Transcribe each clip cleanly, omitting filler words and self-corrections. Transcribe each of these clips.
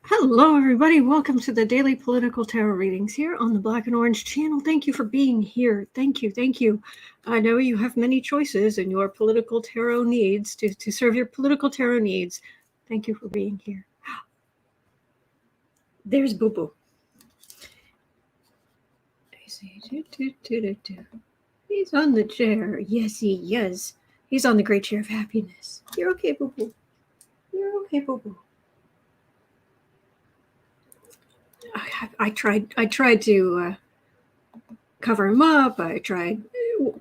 Hello, everybody. Welcome to the daily political tarot readings here on the Black and Orange channel. Thank you for being here. Thank you. Thank you. I know you have many choices in your political tarot needs to serve your political tarot needs. Thank you for being here. There's Boo Boo. He's on the chair. Yes, he is. He's on the great chair of happiness. You're okay, Boo Boo. You're okay, Boo Boo. I tried to cover him up. I tried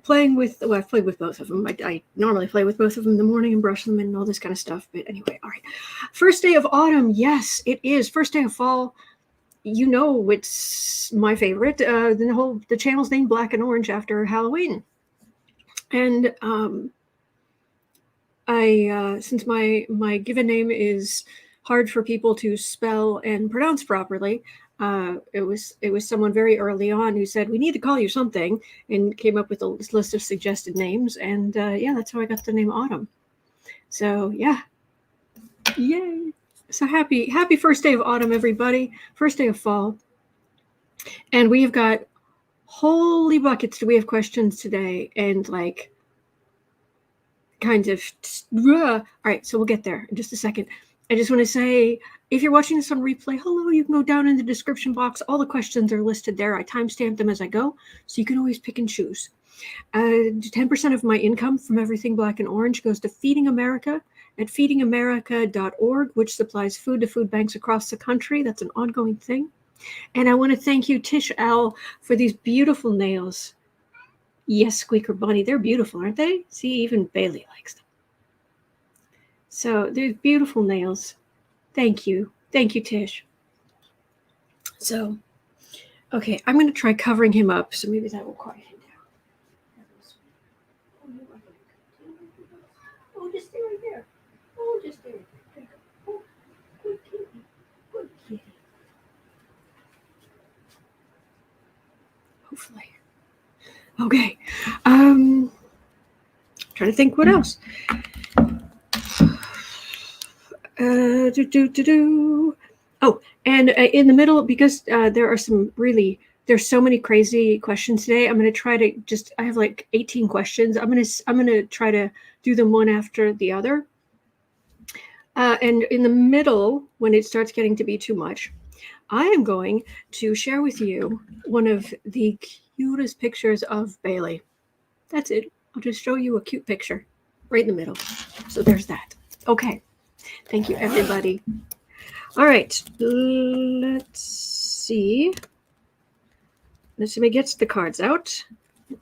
playing with, I've played with both of them. I normally play with both of them in the morning and brush them and all this kind of stuff. But anyway, all right. First day of autumn. Yes, it is. First day of fall. You know, it's my favorite. The channel's named Black and Orange after Halloween. And since my given name is hard for people to spell and pronounce properly, it was someone very early on who said, we need to call you something, and came up with a list of suggested names. And yeah, that's how I got the name Autumn. So yeah, yay. So happy first day of autumn, everybody. First day of fall. And we have got holy buckets. Do we have questions today? And like kind of, all right, so we'll get there in just a second. I just want to say, if you're watching this on replay, hello, you can go down in the description box. All the questions are listed there. I timestamp them as I go, so you can always pick and choose. 10% of my income from everything Black and Orange goes to Feeding America at feedingamerica.org, which supplies food to food banks across the country. That's an ongoing thing. And I want to thank you, Tish L, for these beautiful nails. Yes, Squeaker Bunny, they're beautiful, aren't they? See, even Bailey likes them. So they're beautiful nails. Thank you. Thank you, Tish. So, okay, I'm going to try covering him up, so maybe that will quiet him down. Oh, just stay right there. Oh, just stay right there. Oh, good kitty. Good kitty. Hopefully. Okay. Trying to think what else. Oh, and in the middle, because there's so many crazy questions today. I'm going to try to I have like 18 questions. I'm going to try to do them one after the other. And in the middle, when it starts getting to be too much, I am going to share with you one of the cutest pictures of Bailey. That's it. I'll just show you a cute picture right in the middle. So there's that. Okay. Thank you, everybody. All right. Let's see. Let me get the cards out.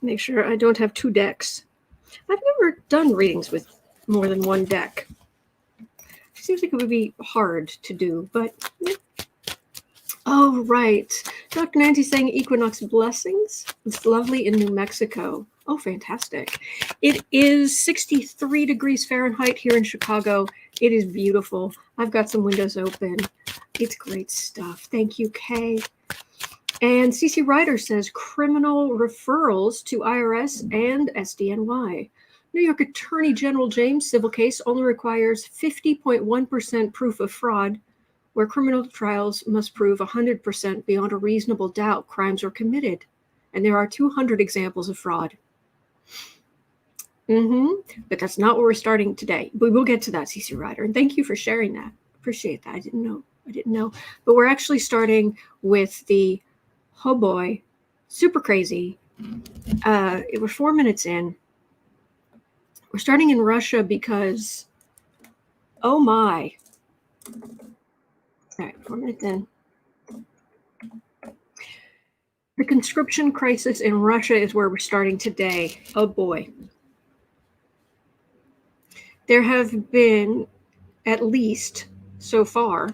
Make sure I don't have two decks. I've never done readings with more than one deck. It seems like it would be hard to do, but yeah. Oh, right. Dr. Nancy saying equinox blessings. It's lovely in New Mexico. Oh, fantastic. It is 63 degrees Fahrenheit here in Chicago. It is beautiful. I've got some windows open. It's great stuff. Thank you, Kay. And CC Ryder says criminal referrals to IRS and SDNY. New York Attorney General James civil case only requires 50.1% proof of fraud, where criminal trials must prove 100% beyond a reasonable doubt crimes were committed. And there are 200 examples of fraud. But that's not where we're starting today. We will get to that, CC Ryder. And thank you for sharing that. Appreciate that. I didn't know. But we're actually starting with the, oh boy, super crazy. We're 4 minutes in. We're starting in Russia because, oh my. All right, 4 minutes in. The conscription crisis in Russia is where we're starting today. Oh boy. There have been, at least so far,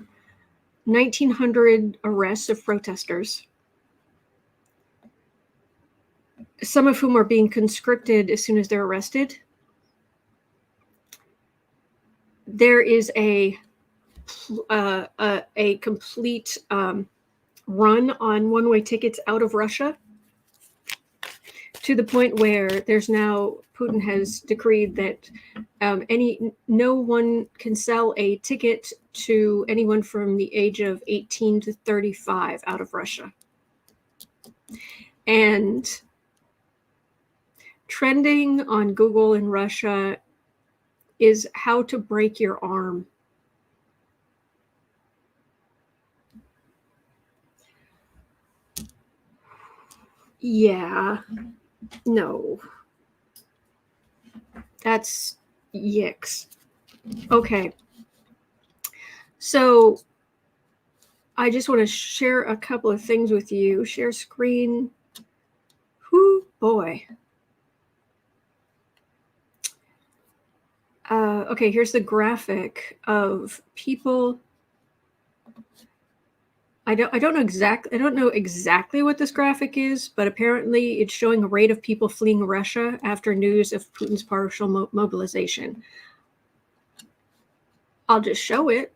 1,900 arrests of protesters, some of whom are being conscripted as soon as they're arrested. There is a complete run on one-way tickets out of Russia to the point where there's now Putin has decreed that no one can sell a ticket to anyone from the age of 18 to 35 out of Russia. And trending on Google in Russia is how to break your arm. Yeah, no. That's yicks. Okay. So I just want to share a couple of things with you. Share screen. Whoo, boy. Okay, here's the graphic of people. I don't know exactly what this graphic is, but apparently it's showing a rate of people fleeing Russia after news of Putin's partial mobilization. I'll just show it.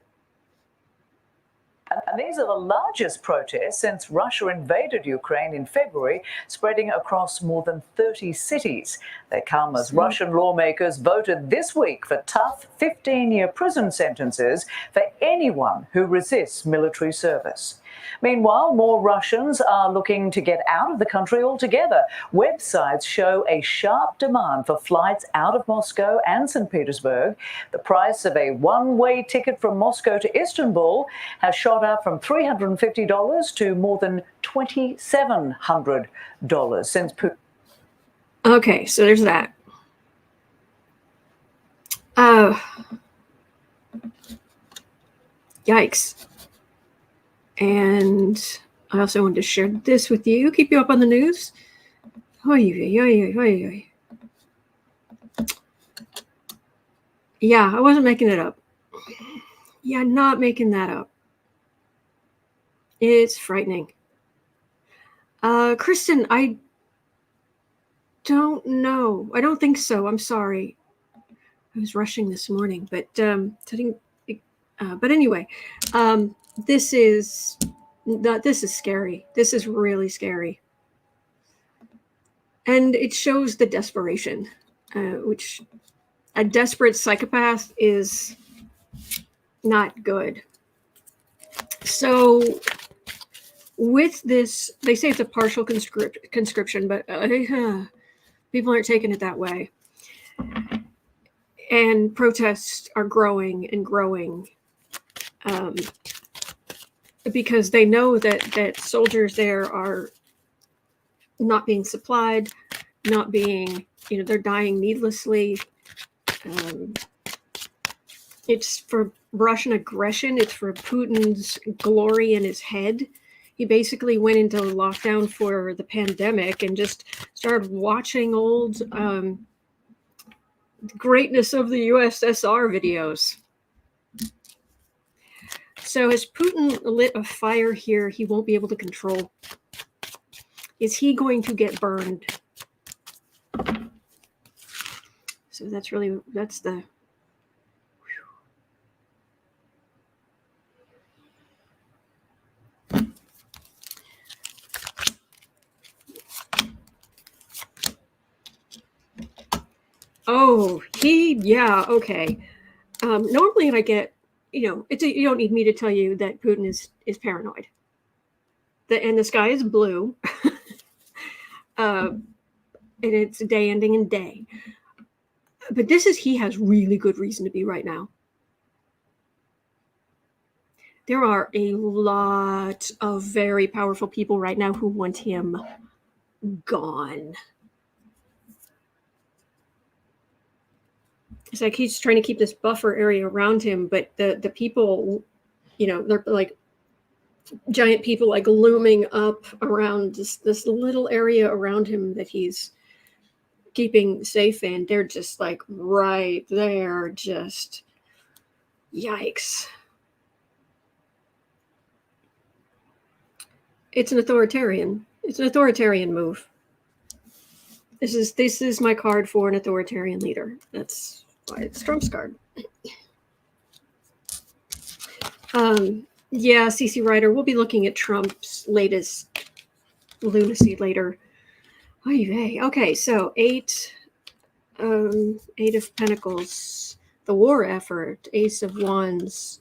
And these are the largest protests since Russia invaded Ukraine in February, spreading across more than 30 cities. They come as Russian lawmakers voted this week for tough 15-year prison sentences for anyone who resists military service. Meanwhile, more Russians are looking to get out of the country altogether. Websites show a sharp demand for flights out of Moscow and St. Petersburg. The price of a one-way ticket from Moscow to Istanbul has shot up from $350 to more than $2,700 since Putin. Okay, so there's that. Yikes. And I also wanted to share this with you, keep you up on the news. Yeah, I wasn't making it up. Yeah, not making that up. It's frightening. Kristen, I don't know. I don't think so. I'm sorry. I was rushing this morning, but anyway, this is scary. This is really scary, and it shows the desperation, which a desperate psychopath is not good. So with this, they say it's a partial conscription, but people aren't taking it that way. And protests are growing and growing because they know that soldiers there are not being supplied, not being, they're dying needlessly. It's for Russian aggression. It's for Putin's glory in his head. He basically went into lockdown for the pandemic and just started watching old greatness of the USSR videos. So has Putin lit a fire here he won't be able to control? Is he going to get burned? So that's the... Oh, yeah, okay. Normally I get, you don't need me to tell you that Putin is paranoid. And the sky is blue. And it's day ending in day. But he has really good reason to be right now. There are a lot of very powerful people right now who want him gone. It's like he's trying to keep this buffer area around him, but the people, they're like giant people like looming up around this little area around him that he's keeping safe in. They're just like right there, just yikes. It's an authoritarian move. This is my card for an authoritarian leader. That's why it's Trump's card. Yeah, CC Ryder, we'll be looking at Trump's latest lunacy later. Oy vey. Okay, so Eight of Pentacles, the war effort, Ace of Wands.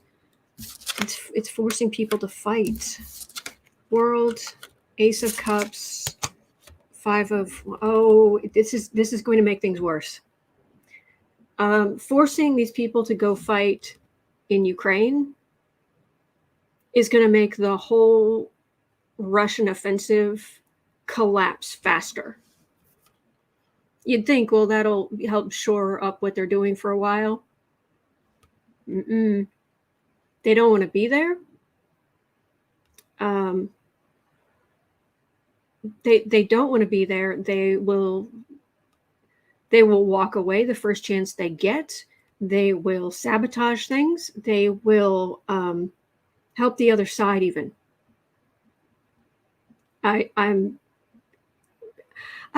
It's forcing people to fight. World, Ace of Cups, Five of, oh, this is going to make things worse. Forcing these people to go fight in Ukraine is going to make the whole Russian offensive collapse faster. You'd think, well, that'll help shore up what they're doing for a while. They don't want to be there. They don't want to be there. They will walk away the first chance they get. They will sabotage things. They will help the other side even.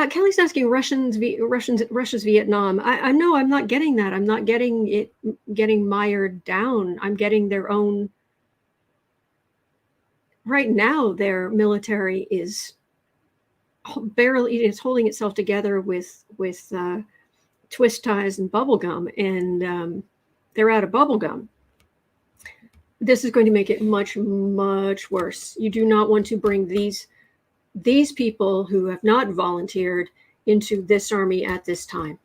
Kelly's asking Russia's Vietnam. I know I'm not getting that. I'm not getting it getting mired down. I'm getting their own. Right now, their military is barely holding itself together with twist ties and bubble gum, and they're out of bubble gum. This is going to make it much, much worse. You do not want to bring these people who have not volunteered into this army at this time.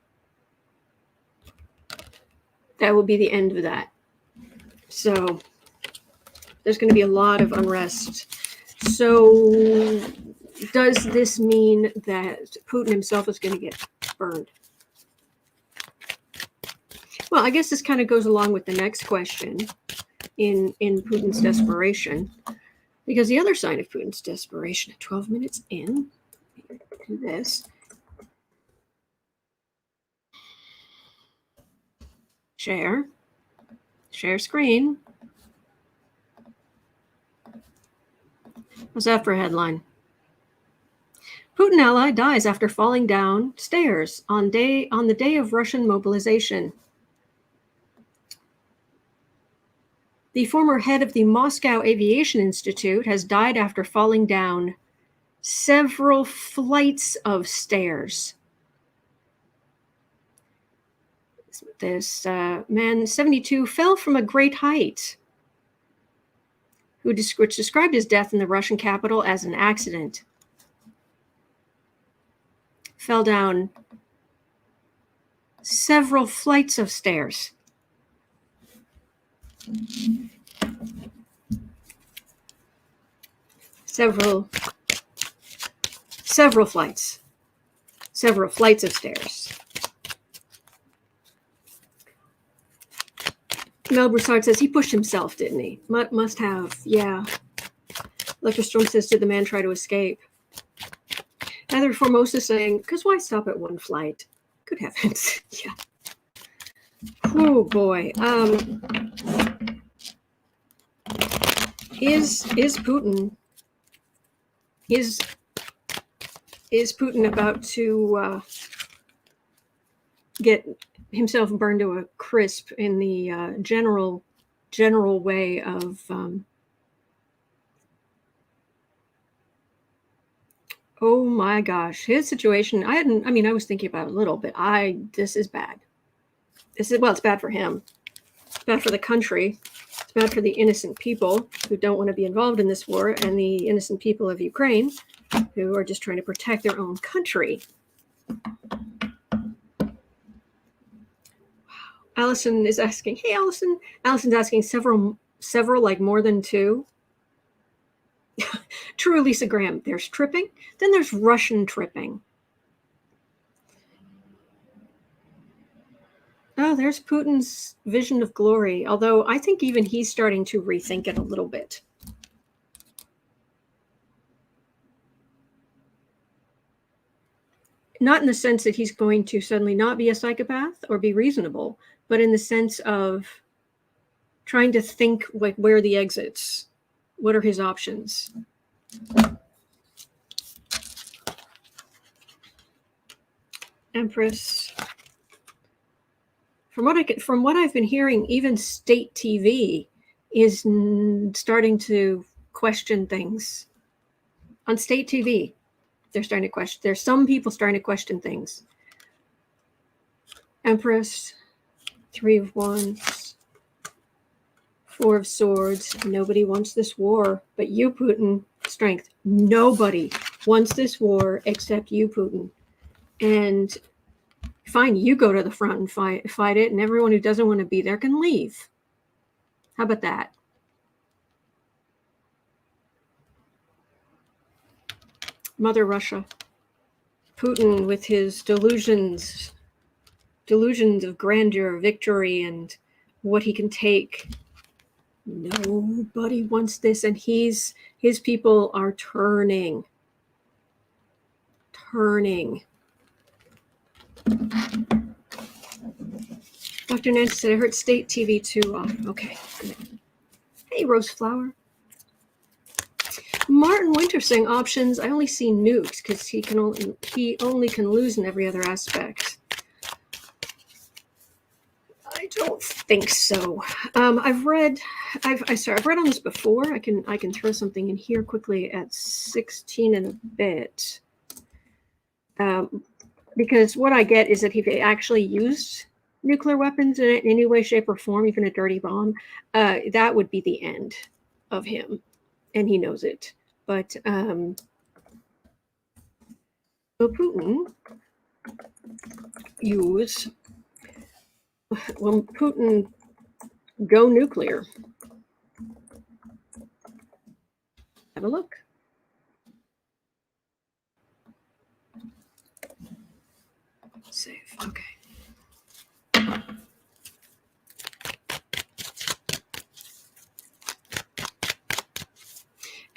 That will be the end of that. So there's going to be a lot of unrest. So does this mean that Putin himself is going to get burned? Well, I guess this kind of goes along with the next question in Putin's desperation. Because the other sign of Putin's desperation at 12 minutes in, do this. Share screen. What's that for a headline? Putin ally dies after falling down stairs on the day of Russian mobilization. The former head of the Moscow Aviation Institute has died after falling down several flights of stairs. This man, 72, fell from a great height, which described his death in the Russian capital as an accident. Fell down several flights of stairs. Several flights of stairs. Mel Broussard says he pushed himself, didn't he? Must have, yeah. Electrostorm says, did the man try to escape? Neither Formosa saying, because why stop at one flight? Good heavens, yeah. Oh boy. Is Putin about to get himself burned to a crisp in the general way of oh my gosh, his situation? I was thinking about it a little bit. This is bad. It's bad for him. It's bad for the country. It's bad for the innocent people who don't want to be involved in this war, and the innocent people of Ukraine who are just trying to protect their own country. Wow. Allison is asking, hey, Allison. Allison's asking several, like more than two. True, Lisa Graham. There's tripping. Then there's Russian tripping. Oh, there's Putin's vision of glory, although I think even he's starting to rethink it a little bit. Not in the sense that he's going to suddenly not be a psychopath or be reasonable, but in the sense of trying to think like where are the exits? What are his options? Empress. From what I've been hearing, even state TV is starting to question things on state TV. They're starting to question. There's some people starting to question things. Empress, 3 of Wands, 4 of Swords. Nobody wants this war, but you, Putin. Strength. Nobody wants this war except you, Putin. And fine, you go to the front and fight it, and everyone who doesn't want to be there can leave. How about that? Mother Russia. Putin with his delusions of grandeur, victory, and what he can take. Nobody wants this, and his people are turning. Dr. Nancy said, I heard state TV too. Okay, good. Hey, Roseflower. Martin Winter saying options. I only see nukes because he only can lose in every other aspect. I don't think so. I've read on this before. I can throw something in here quickly at 16 and a bit. Because what I get is that if he actually used nuclear weapons in any way, shape, or form, even a dirty bomb, that would be the end of him, and he knows it. But will Putin use? Will Putin go nuclear? Have a look. Save. Okay.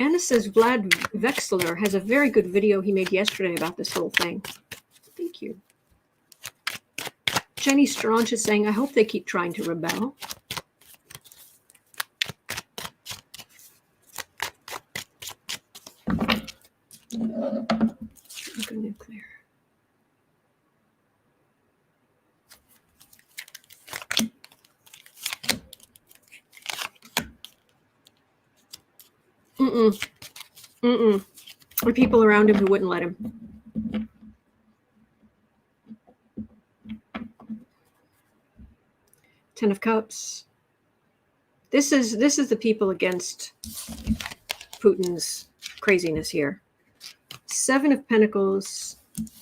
Anna says Vlad Vexler has a very good video he made yesterday about this whole thing. Thank you. Jenny Straunch is saying, I hope they keep trying to rebel. Go nuclear. Or people around him who wouldn't let him. Ten of Cups. This is the people against Putin's craziness here. 7 of Pentacles,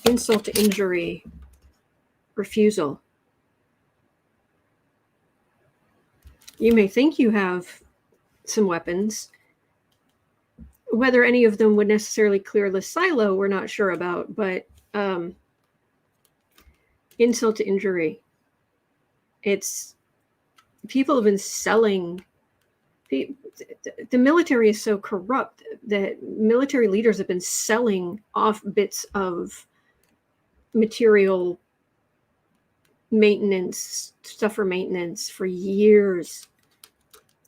insult to injury, refusal. You may think you have some weapons. Whether any of them would necessarily clear the silo, we're not sure about, but insult to injury. It's people have been selling. The military is so corrupt that military leaders have been selling off bits of material maintenance, stuff for maintenance for years.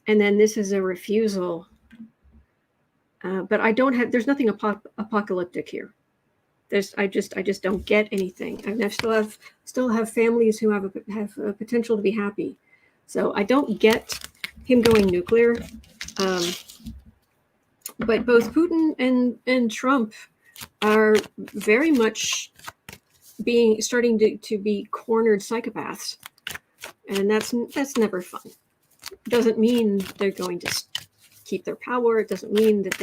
And then this is a refusal. But there's nothing apocalyptic here. I just don't get anything. I still have families who have a potential to be happy. So I don't get him going nuclear. But both Putin and Trump are very much starting to be cornered psychopaths. And that's never fun. It doesn't mean they're going to keep their power. It doesn't mean that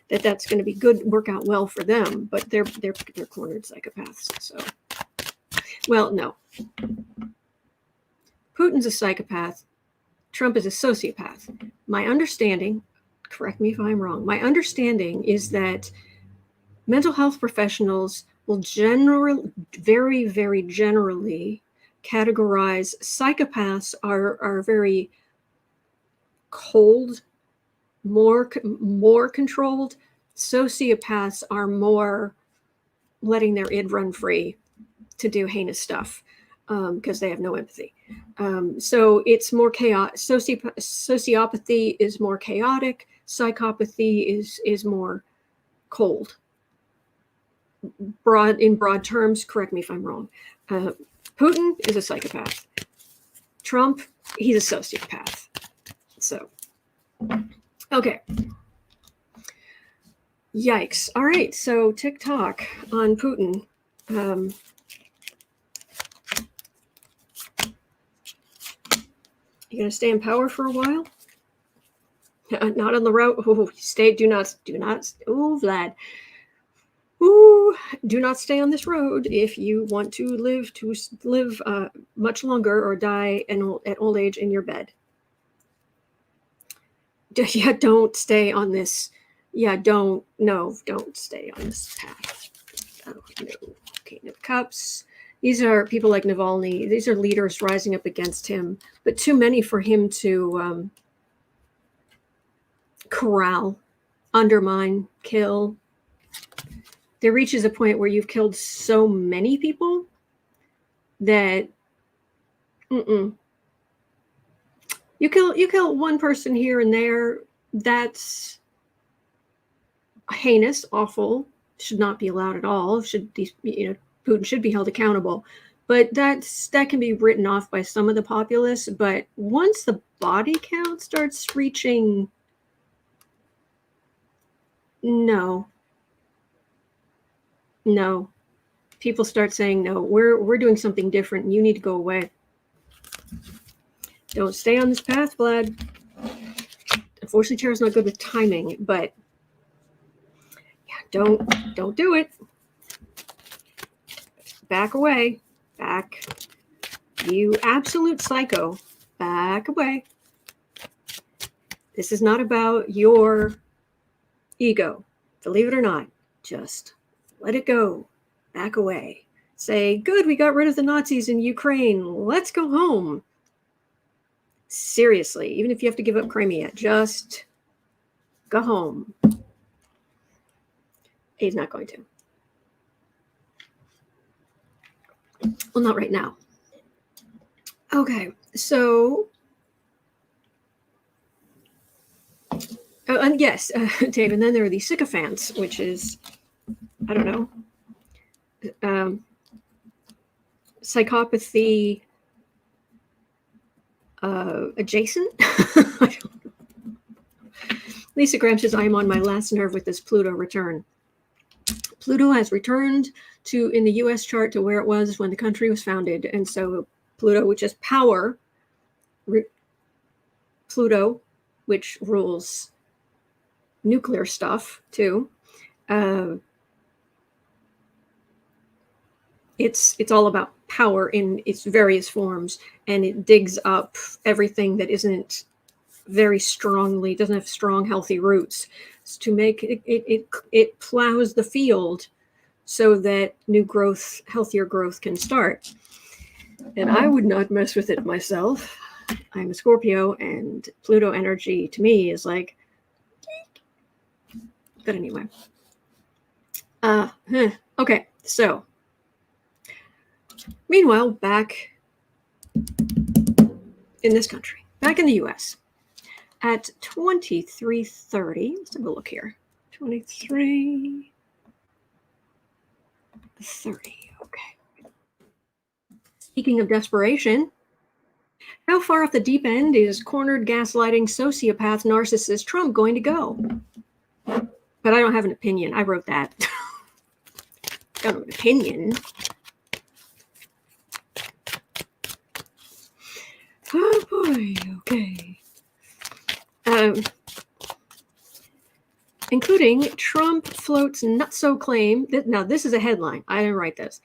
that's going to be good, work out well for them, but they're cornered psychopaths. So, well, no. Putin's a psychopath. Trump is a sociopath. My understanding, correct me if I'm wrong, my understanding is that mental health professionals will very, very generally categorize psychopaths are very cold, more controlled. Sociopaths are more letting their id run free to do heinous stuff because they have no empathy. So it's more chaotic. Sociopathy is more chaotic. Psychopathy is more cold. In broad terms, correct me if I'm wrong. Putin is a psychopath. Trump, he's a sociopath. So, okay. Yikes. All right. So TikTok on Putin. You going to stay in power for a while? Not on the road. Oh, do not. Oh, Vlad. Ooh, do not stay on this road if you want to live much longer or die at old age in your bed. Yeah, don't stay on this. Yeah, don't stay on this path. Oh, no. Okay, no cups. These are people like Navalny. These are leaders rising up against him, but too many for him to corral, undermine, kill. There reaches a point where you've killed so many people that you kill one person here and there. That's heinous, awful, should not be allowed at all. Putin should be held accountable. But that can be written off by some of the populace. But once the body count starts reaching, no, people start saying, no, we're doing something different. You need to go away. Don't stay on this path, Vlad. Unfortunately, Tara's not good with timing, but yeah, don't do it. Back away. Back. You absolute psycho. Back away. This is not about your ego. Believe it or not, just let it go. Back away. Say, good, we got rid of the Nazis in Ukraine. Let's go home. Seriously, even if you have to give up Crimea, just go home. He's not going to. Well, not right now. Okay, so and yes, Dave, and then there are these sycophants, which is, I don't know, psychopathy adjacent. I don't know. Lisa Graham says, I am on my last nerve with this Pluto return. Pluto has returned in the US chart to where it was when the country was founded. And so Pluto, which is power, Pluto, which rules nuclear stuff too, it's all about power in its various forms, and it digs up everything that isn't very strongly, doesn't have strong, healthy roots, to make it plows the field so that new growth, healthier growth can start. And I would not mess with it myself. I'm a Scorpio, and Pluto energy to me is like, but anyway. Okay, so meanwhile, back in this country, back in the US, at 23:30, let's have a look here. 23:30. Okay. Speaking of desperation, how far off the deep end is cornered, gaslighting, sociopath, narcissist Trump going to go? But I don't have an opinion. I wrote that. I don't have an opinion. Oh boy, okay. Including Trump floats Nutso claim. Now, this is a headline. I didn't write this.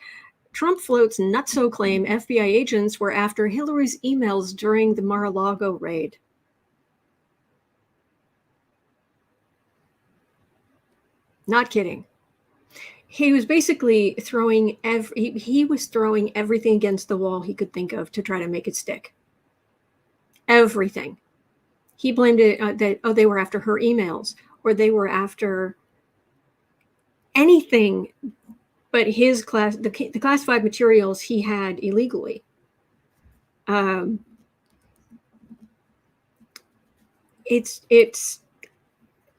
Trump floats Nutso claim FBI agents were after Hillary's emails during the Mar-A-Lago raid. Not kidding. He was basically throwing he was throwing everything against the wall he could think of to try to make it stick. Everything. He blamed it that they were after her emails, or they were after anything but his the classified materials he had illegally. It's.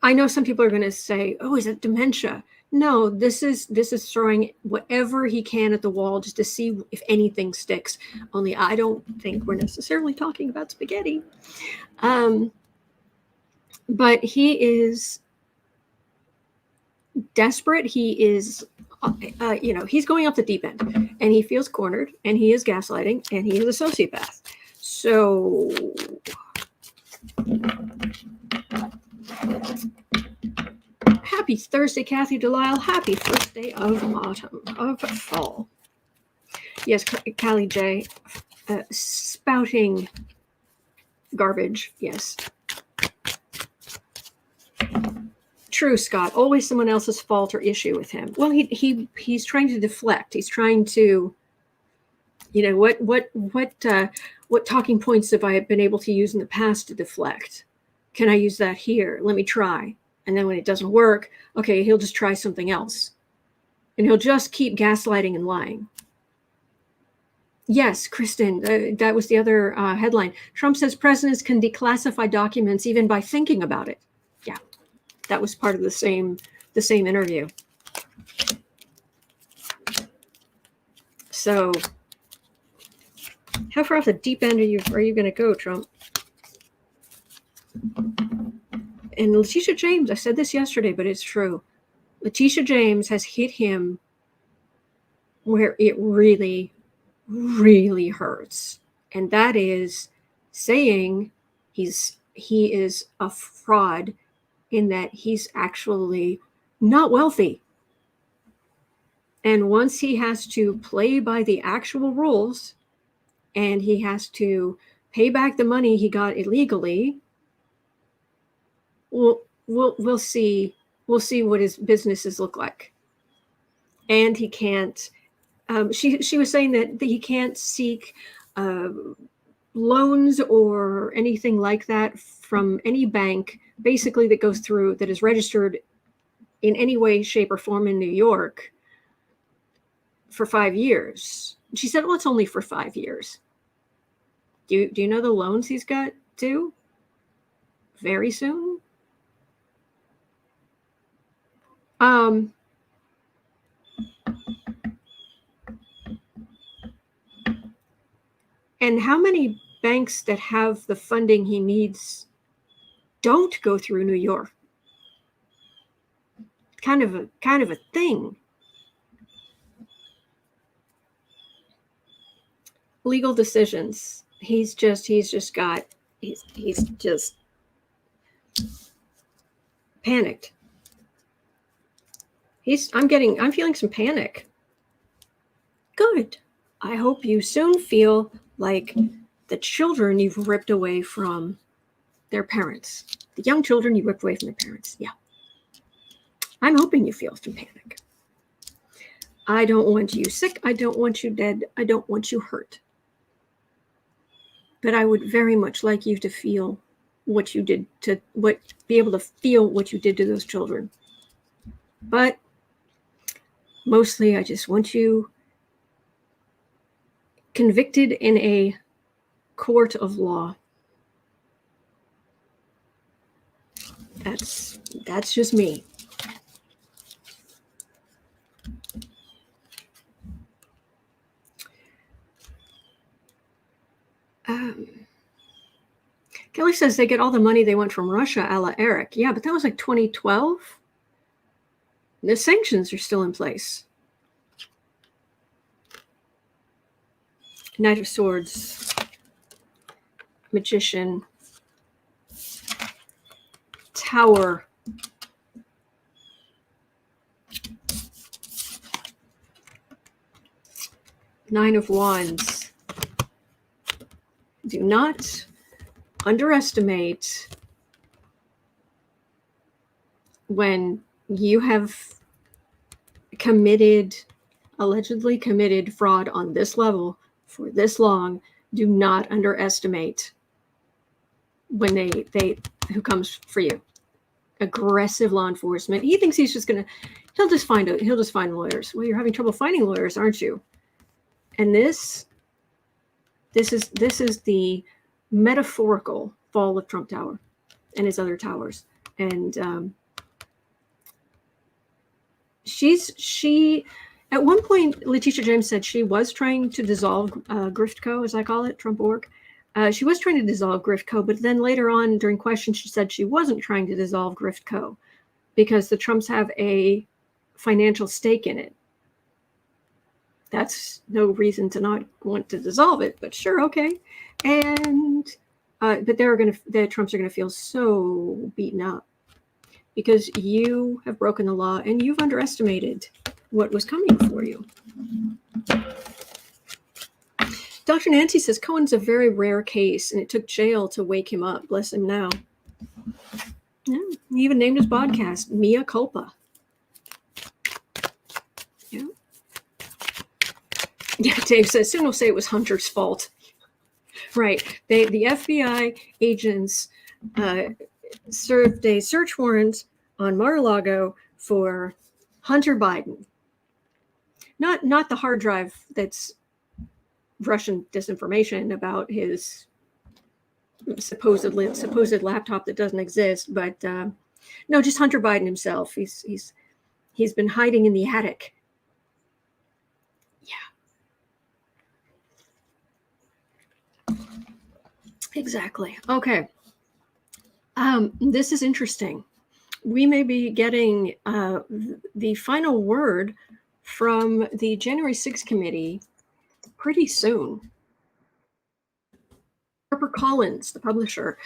I know some people are going to say, "Oh, is it dementia?" No, this is throwing whatever he can at the wall just to see if anything sticks. Only I don't think we're necessarily talking about spaghetti. But he is desperate. He is, he's going off the deep end, and he feels cornered, and he is gaslighting, and he is a sociopath. So happy Thursday, Kathy Delisle. Happy first day of autumn, of fall. Yes, Callie J. Spouting garbage. Yes. True, Scott. Always someone else's fault or issue with him. Well, he's trying to deflect. He's trying to, what talking points have I been able to use in the past to deflect? Can I use that here? Let me try. And then when it doesn't work, okay, he'll just try something else. And he'll just keep gaslighting and lying. Yes, Kristen, that was the other headline. Trump says presidents can declassify documents even by thinking about it. Yeah, that was part of the same interview. So how far off the deep end are you going to go, Trump? And Letitia James, I said this yesterday, but it's true. Letitia James has hit him where it really, really hurts. And that is saying he is a fraud in that he's actually not wealthy. And once he has to play by the actual rules and he has to pay back the money he got illegally, we'll see what his businesses look like. And he can't. She was saying that he can't seek loans or anything like that from any bank, basically that is registered in any way, shape, or form in New York for 5 years. She said, well, it's only for 5 years. Do you know the loans he's got due very soon? And how many banks that have the funding he needs don't go through New York? Kind of a thing. Legal decisions. He's just panicked. I'm feeling some panic. Good. I hope you soon feel like the children you've ripped away from their parents. The young children you ripped away from their parents. Yeah. I'm hoping you feel some panic. I don't want you sick. I don't want you dead. I don't want you hurt. But I would very much like you to feel what you did be able to feel what you did to those children. But mostly I just want you convicted in a court of law. That's just me. Kelly says they get all the money they want from Russia, a la Eric. Yeah, but that was like 2012. The sanctions are still in place. Knight of Swords, Magician, Tower, Nine of Wands. Do not underestimate when you have allegedly committed fraud on this level for this long. Do not underestimate when who comes for you. Aggressive law enforcement. He thinks he'll just find lawyers. Well, you're having trouble finding lawyers, aren't you? And this is the metaphorical fall of Trump Tower and his other towers. And she at one point, Letitia James said she was trying to dissolve GriftCo, as I call it, Trump.org. She was trying to dissolve GriftCo, but then later on during questions, she said she wasn't trying to dissolve GriftCo because the Trumps have a financial stake in it. That's no reason to not want to dissolve it, but sure, okay. And but the Trumps are gonna feel so beaten up because you have broken the law and you've underestimated what was coming for you. Dr. Nancy says Cohen's a very rare case, and it took jail to wake him up. Bless him now. Yeah, he even named his podcast Mea Culpa. Yeah. Yeah, Dave says soon will say it was Hunter's fault. Right. The FBI agents served a search warrant on Mar-a-Lago for Hunter Biden. Not the hard drive that's Russian disinformation about his supposed laptop that doesn't exist, but no, just Hunter Biden himself. He's been hiding in the attic. Yeah. Exactly. Okay. This is interesting. We may be getting the final word from the January 6th committee pretty soon. Harper Collins, the publisher,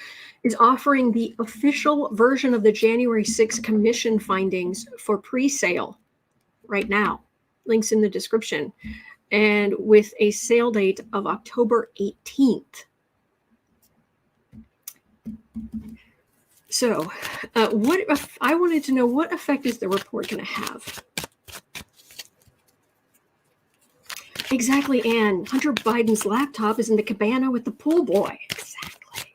is offering the official version of the January 6th commission findings for pre-sale right now. Links in the description. And with a sale date of October 18th. So I wanted to know, what effect is the report going to have? Exactly, Anne. Hunter Biden's laptop is in the cabana with the pool boy. Exactly.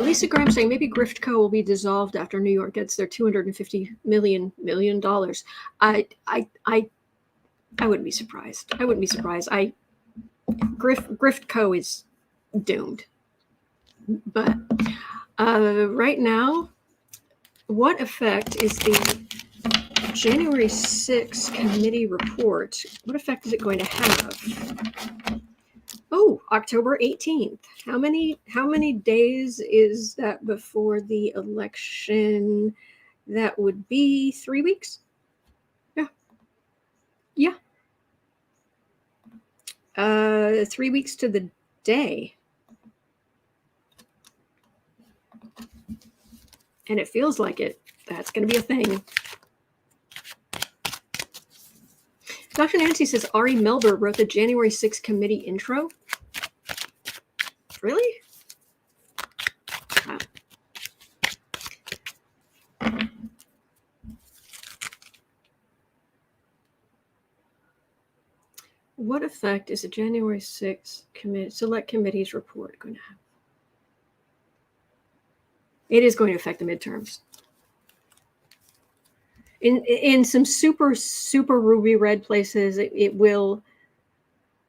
Lisa Graham saying maybe Grift Co. will be dissolved after New York gets their $250 million. I wouldn't be surprised. I wouldn't be surprised. Grift Co. is doomed. But right now, what effect is the January 6th committee report? What effect is it going to have? Oh, October 18th. How many days is that before the election? That would be 3 weeks. Yeah. 3 weeks to the day. And it feels like it. That's going to be a thing. Dr. Nancy says Ari Melber wrote the January 6th committee intro. Really? Wow. What effect is the January 6th select committee's report going to have? It is going to affect the midterms. In some super ruby red places, it will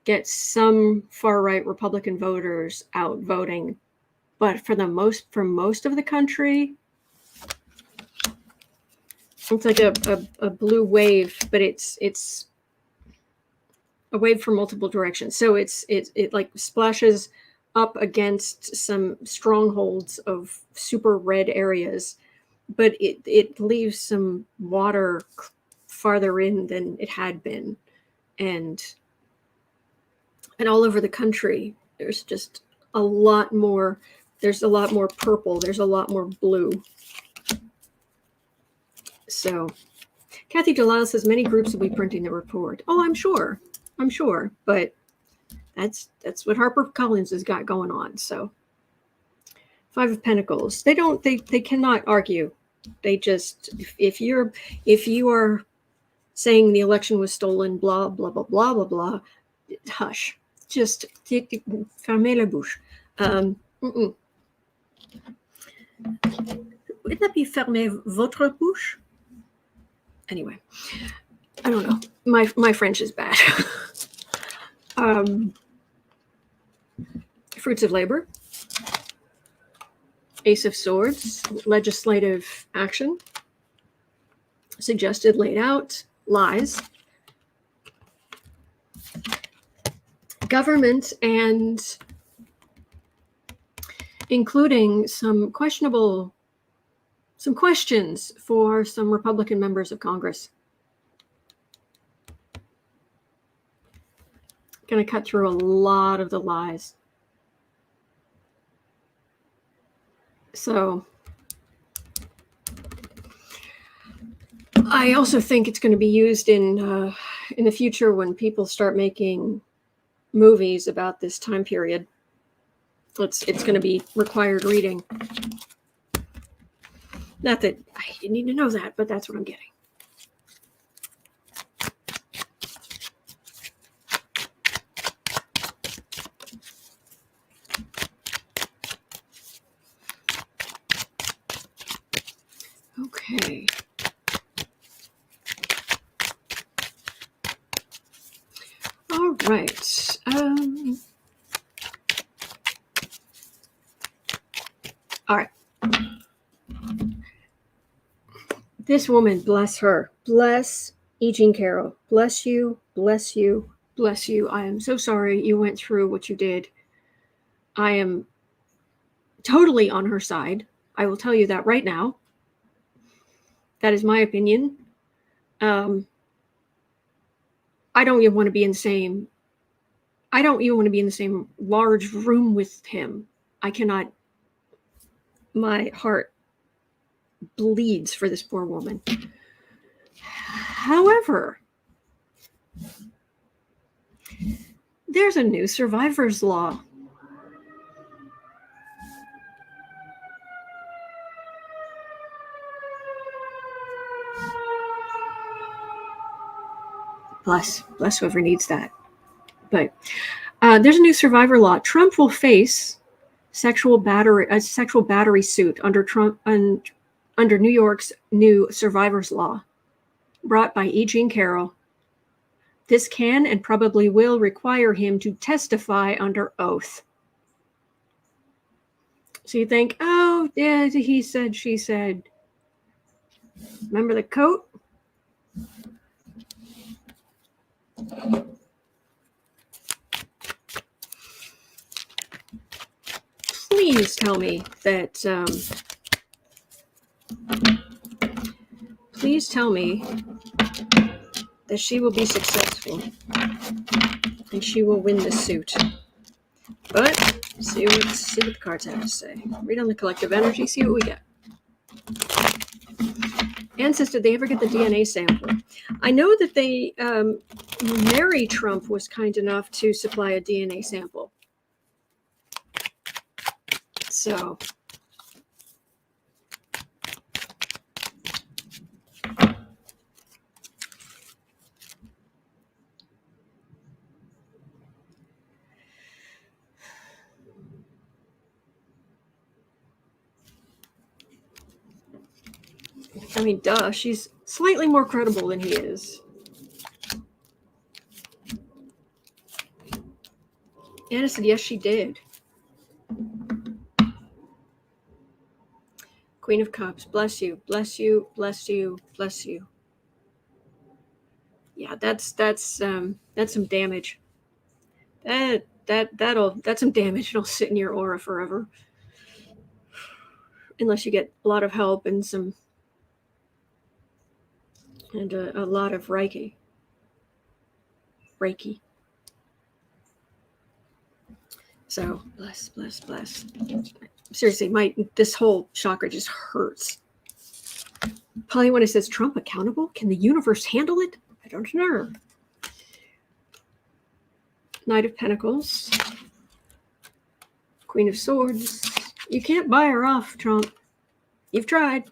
get some far right Republican voters out voting, but for most of the country, it's like a blue wave, but it's a wave from multiple directions. So it like splashes up against some strongholds of super red areas, but it leaves some water farther in than it had been. And all over the country, there's just a lot more. There's a lot more purple. There's a lot more blue. So Kathy Delisle says many groups will be printing the report. Oh, I'm sure. But that's what Harper Collins has got going on. So Five of Pentacles. They cannot argue. They just, if you are saying the election was stolen, blah, blah, blah, blah, blah, blah, hush. Just fermez la bouche. Wouldn't that be fermez votre bouche? Anyway, I don't know. My French is bad. Fruits of labor. Ace of Swords, legislative action. Suggested, laid out, lies. Government and including some questions for some Republican members of Congress. Going to cut through a lot of the lies. So I also think it's going to be used in the future when people start making movies about this time period. It's going to be required reading. Not that I didn't need to know that, but that's what I'm getting. Okay. All right. All right. This woman, bless her. Bless E. Jean Carroll. Bless you. Bless you. Bless you. I am so sorry you went through what you did. I am totally on her side. I will tell you that right now. That is my opinion. I don't even want to be in the same. I don't even want to be in the same large room with him. I cannot. My heart bleeds for this poor woman. However, there's a new survivor's law. Bless whoever needs that. But there's a new survivor law. Trump will face a sexual battery suit under New York's new survivor's law, brought by E. Jean Carroll. This can and probably will require him to testify under oath. So you think, oh, yeah, he said, she said. Remember the coat? Please tell me that. Please tell me that she will be successful and she will win this suit. But see what the cards have to say. Read on the collective energy. See what we get. Ancestor, did they ever get the DNA sample? I know that they, Mary Trump was kind enough to supply a DNA sample. So, I mean, duh, she's slightly more credible than he is. Anna said, yes, she did. Queen of Cups, bless you, bless you, bless you, bless you. Yeah, that's some damage. That's some damage. It'll sit in your aura forever, unless you get a lot of help and a lot of Reiki. So bless. Seriously, this whole chakra just hurts. Polly says, Trump accountable? Can the universe handle it? I don't know. Knight of Pentacles. Queen of Swords. You can't buy her off, Trump. You've tried.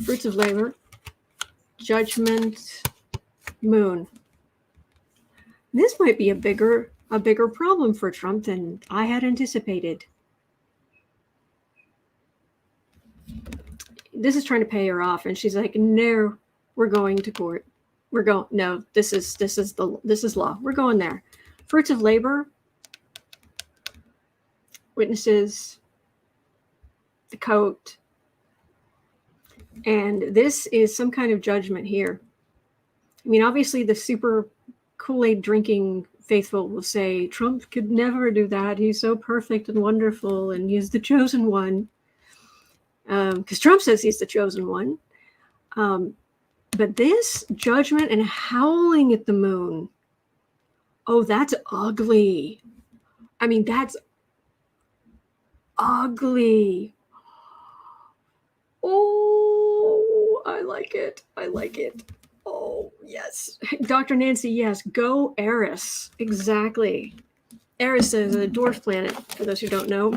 Fruits of labor. Judgment. Moon. This might be a bigger problem for Trump than I had anticipated. This is trying to pay her off, and she's like, no, we're going to court. No, this is law. We're going there. Fruits of labor. Witnesses. The coat. And this is some kind of judgment here. I mean, obviously the super Kool-Aid drinking faithful will say, Trump could never do that. He's so perfect and wonderful, and he's the chosen one. Because Trump says he's the chosen one. But this judgment and howling at the moon, oh, that's ugly. I mean, that's ugly. Oh, I like it. I like it. Oh, yes. Dr. Nancy, yes. Go Eris. Exactly. Eris is a dwarf planet, for those who don't know.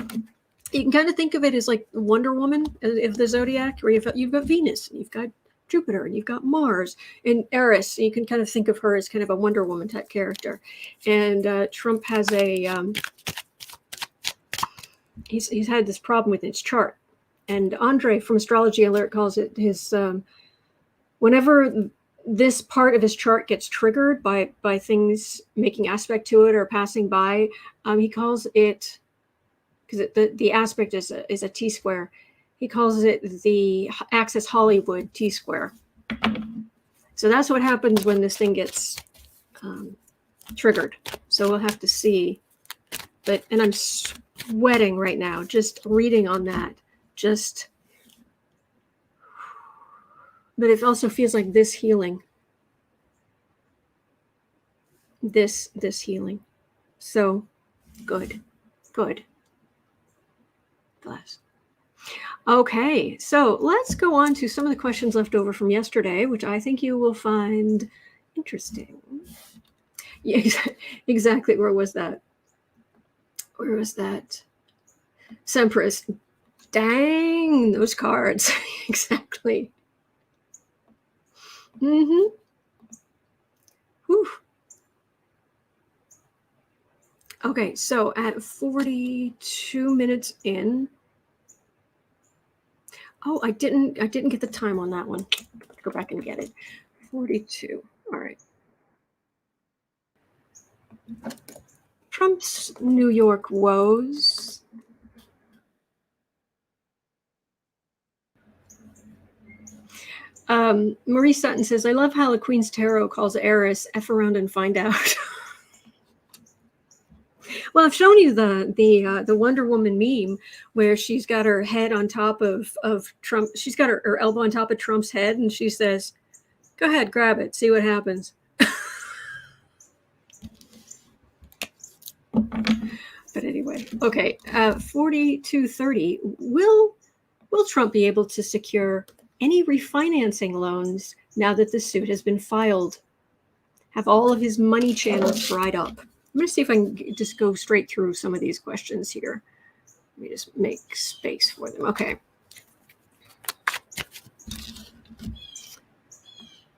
You can kind of think of it as like Wonder Woman of the zodiac, where you've got Venus, and you've got Jupiter, and you've got Mars, and Eris. You can kind of think of her as kind of a Wonder Woman type character. And Trump has a he's had this problem with his chart. And Andre from Astrology Alert calls it his whenever this part of his chart gets triggered by things making aspect to it or passing by, he calls it, because the aspect is a T-square, he calls it the Access Hollywood T-square. So that's what happens when this thing gets triggered. So we'll have to see. And I'm sweating right now just reading on that. But it also feels like this healing. This healing. So good. Bless. Okay, so let's go on to some of the questions left over from yesterday, which I think you will find interesting. Yeah, exactly. Where was that? Semperis. Dang, those cards. Exactly. Whew. Okay, so at 42 minutes in. Oh, I didn't get the time on that one. Go back and get it. 42. All right. Trump's New York woes. Marie Sutton says, I love how the Queen's Tarot calls Eris F around and find out. Well, I've shown you the Wonder Woman meme where she's got her head on top of Trump. She's got her elbow on top of Trump's head, and she says, go ahead, grab it, see what happens. But anyway, okay, 4230. Will Trump be able to secure any refinancing loans now that the suit has been filed? Have all of his money channels dried up? I'm going to see if I can just go straight through some of these questions here. Let me just make space for them. Okay.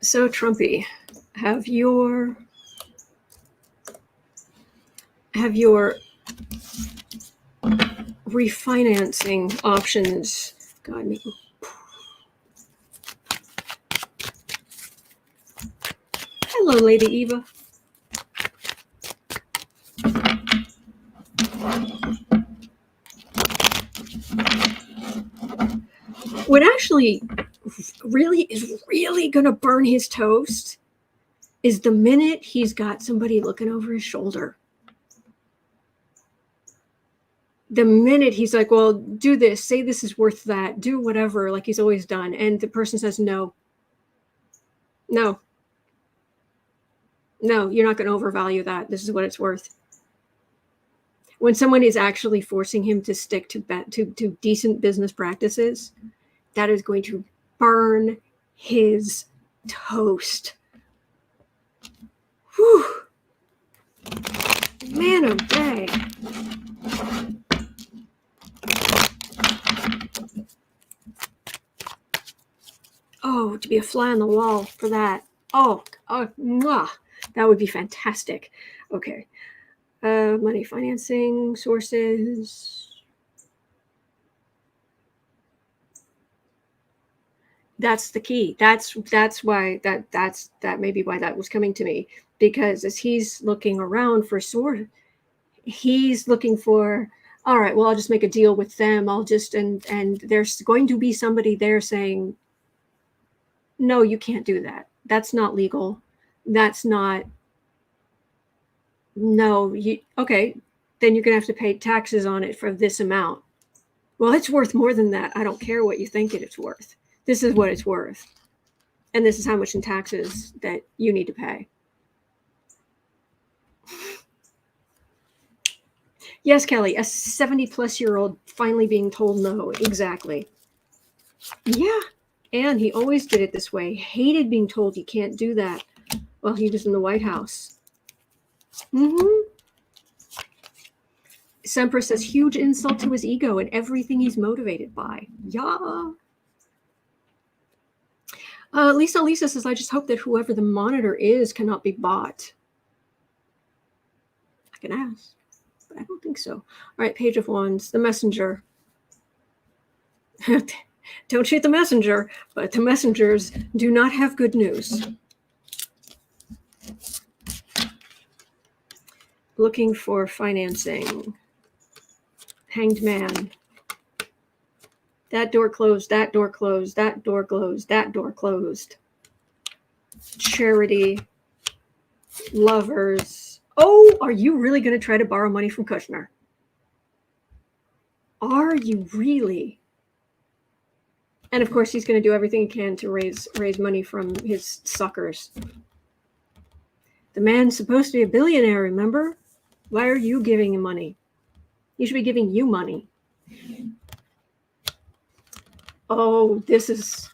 So, Trumpy, have your refinancing options. God, me. Hello, Lady Eva. What actually is really going to burn his toast is the minute he's got somebody looking over his shoulder. The minute he's like, well, do this, say this is worth that, do whatever, like he's always done. And the person says, no, you're not going to overvalue that. This is what it's worth. When someone is actually forcing him to stick to decent business practices, that is going to burn his toast. Whew. Man, oh dang. Oh, to be a fly on the wall for that. Oh, mwah. That would be fantastic. Okay. Money financing sources. That's the key. That's why that may be why that was coming to me, because as he's looking around for he's looking for, all right, well, I'll just make a deal with them. I'll just and there's going to be somebody there saying, no, you can't do that. That's not legal. That's not No, okay, then you're going to have to pay taxes on it for this amount. Well, it's worth more than that. I don't care what you think it's worth. This is what it's worth. And this is how much in taxes that you need to pay. Yes, Kelly, a 70-plus-year-old finally being told no. Exactly. Yeah. And he always did it this way. Hated being told you can't do that while he was in the White House. Semper says, huge insult to his ego and everything he's motivated by. Yeah. Lisa says, I just hope that whoever the monitor is cannot be bought. I can ask, but I don't think so. All right, Page of Wands, the messenger. Don't shoot the messenger, but the messengers do not have good news. Looking for financing. Hanged Man. That door closed, that door closed, that door closed, that door closed. Charity. Lovers. Oh, are you really going to try to borrow money from Kushner? Are you really? And of course, he's going to do everything he can to raise money from his suckers. The man's supposed to be a billionaire, remember? Why are you giving him money? He should be giving you money. Oh, this.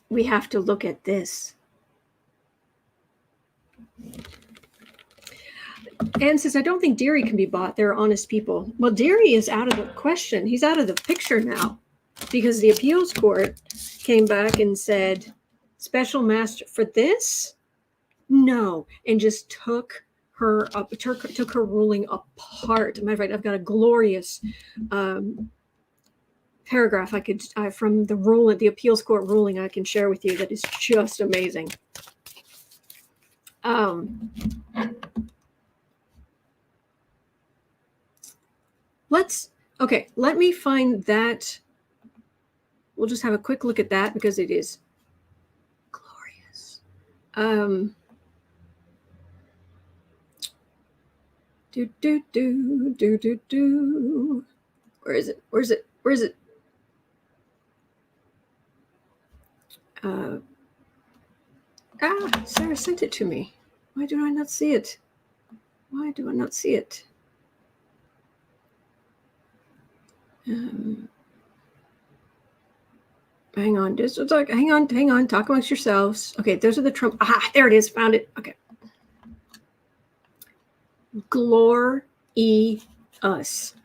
We have to look at this. Anne says, I don't think Deary can be bought. They're honest people. Well, Deary is out of the question. He's out of the picture now because the appeals court came back and said, special master for this? No. And just took her ruling apart. Matter of fact, I've got a glorious paragraph from the appeals court ruling I can share with you that is just amazing. Let me find that. We'll just have a quick look at that because it is glorious. Where is it? Sarah sent it to me. Why do I not see it? Hang on, hang on. Talk amongst yourselves. Okay, those are the Trump. There it is. Found it. Okay. Glor us.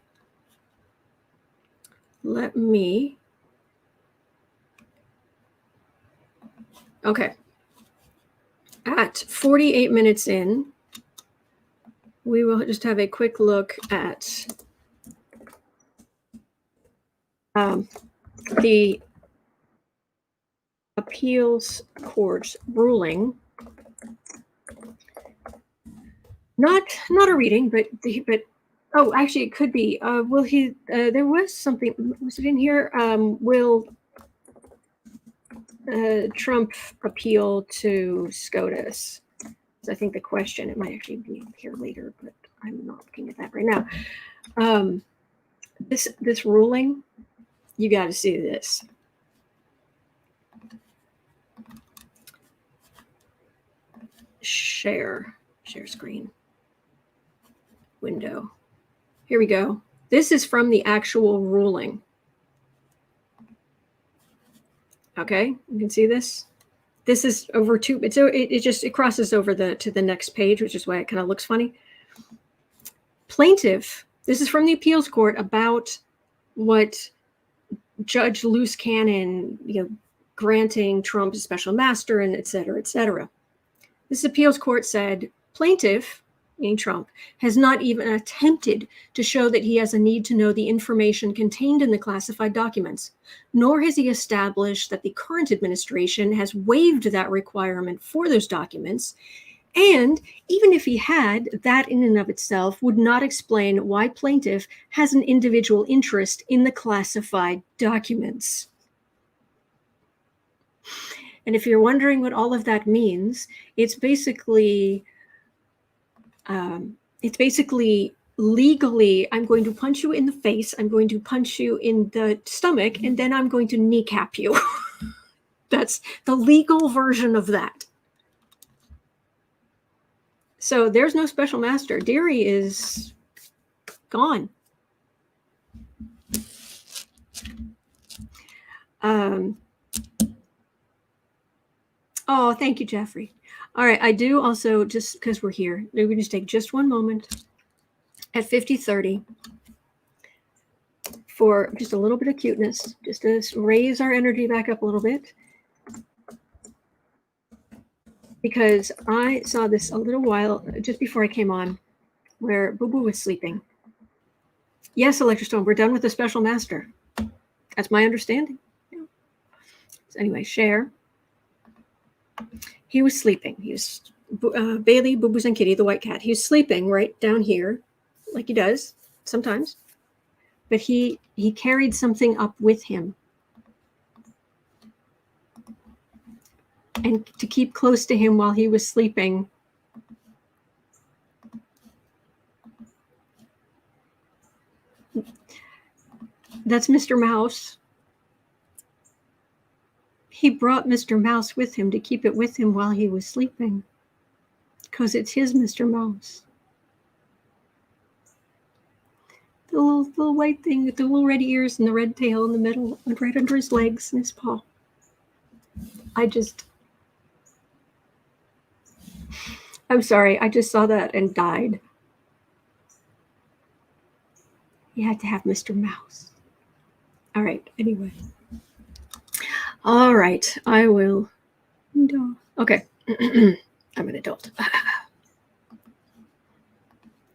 Let me. Okay. At 48 minutes in, we will just have a quick look at the appeals court's ruling. Not a reading, but oh, actually, it could be. There was something. Was it in here? Will Trump appeal to SCOTUS? I think the question, it might actually be here later, but I'm not looking at that right now. This ruling, you got to see this. Share screen window. Here we go. This is from the actual ruling. Okay, you can see this. This is over two. It crosses over to the next page, which is why it kind of looks funny. Plaintiff. This is from the appeals court about what Judge Luce Cannon, granting Trump a special master and et cetera, et cetera. This appeals court said plaintiff, meaning Trump, has not even attempted to show that he has a need to know the information contained in the classified documents, nor has he established that the current administration has waived that requirement for those documents. And even if he had, that in and of itself would not explain why plaintiff has an individual interest in the classified documents. And if you're wondering what all of that means, it's basically legally, I'm going to punch you in the face, I'm going to punch you in the stomach, and then I'm going to kneecap you. That's the legal version of that. So there's no special master. Deary is gone. Oh, thank you, Jeffrey. All right, I do also, just because we're here, we can just take just one moment at 50:30 for just a little bit of cuteness, just to raise our energy back up a little bit. Because I saw this a little while, just before I came on, where Boo Boo was sleeping. Yes, Electrostone, we're done with the special master. That's my understanding. Yeah. So anyway, share. He was sleeping. He was Bailey, Boo Boos, and Kitty, the white cat. He was sleeping right down here, like he does sometimes. But he carried something up with him. And to keep close to him while he was sleeping. That's Mr. Mouse. He brought Mr. Mouse with him to keep it with him while he was sleeping. Because it's his Mr. Mouse. The little white thing with the little red ears and the red tail in the middle, and right under his legs and his paw. I'm sorry, I just saw that and died. You had to have Mr. Mouse. All right, anyway. All right, I will. Okay, I'm an adult.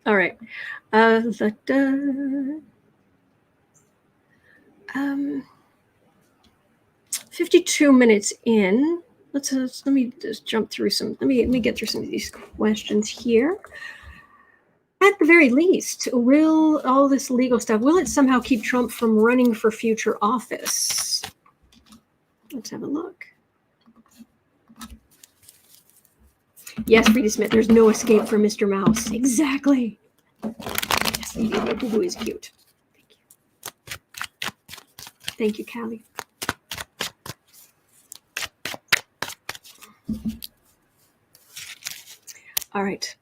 All right. 52 minutes in. Let me just jump through some. Let me get through some of these questions here. At the very least, will all this legal stuff, will it somehow keep Trump from running for future office? Let's have a look. Yes, Frida Smith, there's no escape for Mr. Mouse. Exactly. Yes, indeed. Boo Boo is cute. Thank you. Thank you, Callie. All right.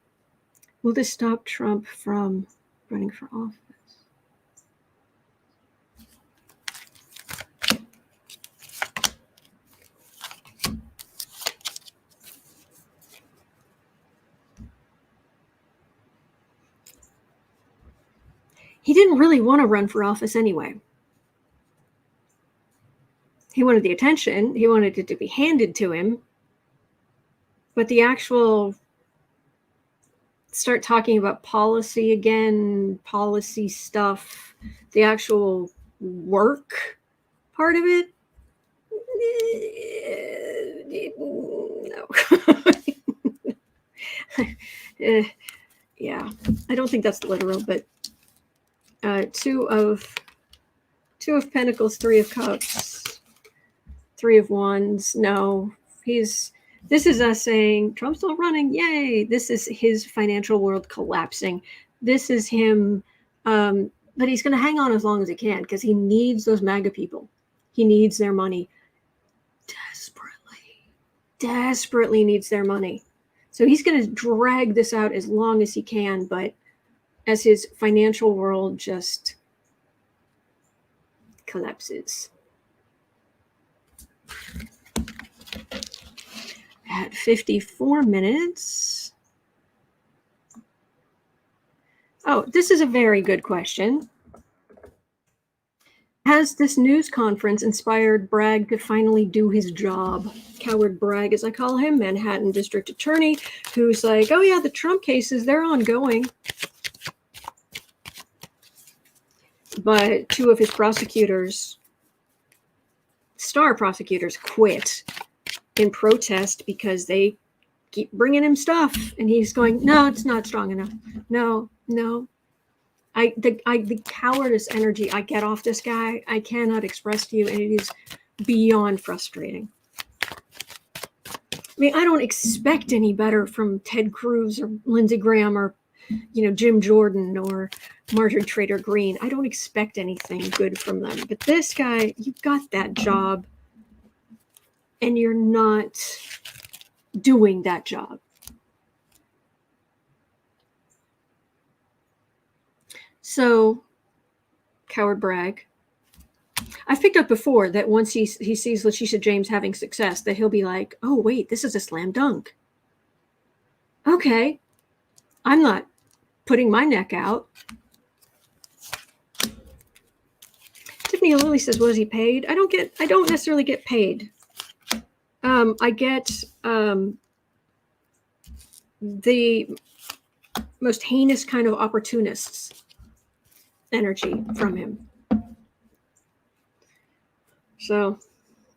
Will this stop Trump from running for office? He didn't really want to run for office anyway. He wanted the attention. He wanted it to be handed to him. But the actual start talking about policy again, policy stuff, the actual work part of it, no. Yeah, I don't think that's literal, but two of Pentacles, Three of Cups, Three of Wands. No, this is us saying Trump's not running. Yay. This is his financial world collapsing. This is him. But he's going to hang on as long as he can because he needs those MAGA people. He needs their money. Desperately needs their money. So he's going to drag this out as long as he can. But as his financial world just collapses. At 54 minutes. Oh, this is a very good question. Has this news conference inspired Bragg to finally do his job? Coward Bragg, as I call him, Manhattan District Attorney, who's like, oh yeah, the Trump cases, they're ongoing. But two of his prosecutors, star prosecutors, quit in protest because they keep bringing him stuff. And he's going, no, it's not strong enough. No. The cowardice energy I get off this guy, I cannot express to you, and it is beyond frustrating. mean, I don't expect any better from Ted Cruz or Lindsey Graham or, Jim Jordan or Marjorie Taylor Greene. I don't expect anything good from them. But this guy, you got that job and you're not doing that job. So, coward Bragg. I've picked up before that once he sees Letitia James having success, that he'll be like, oh, wait, this is a slam dunk. Okay, I'm not putting my neck out. Tiffany Lilly says, was he paid? I don't necessarily get paid. I get the most heinous kind of opportunists energy from him. So,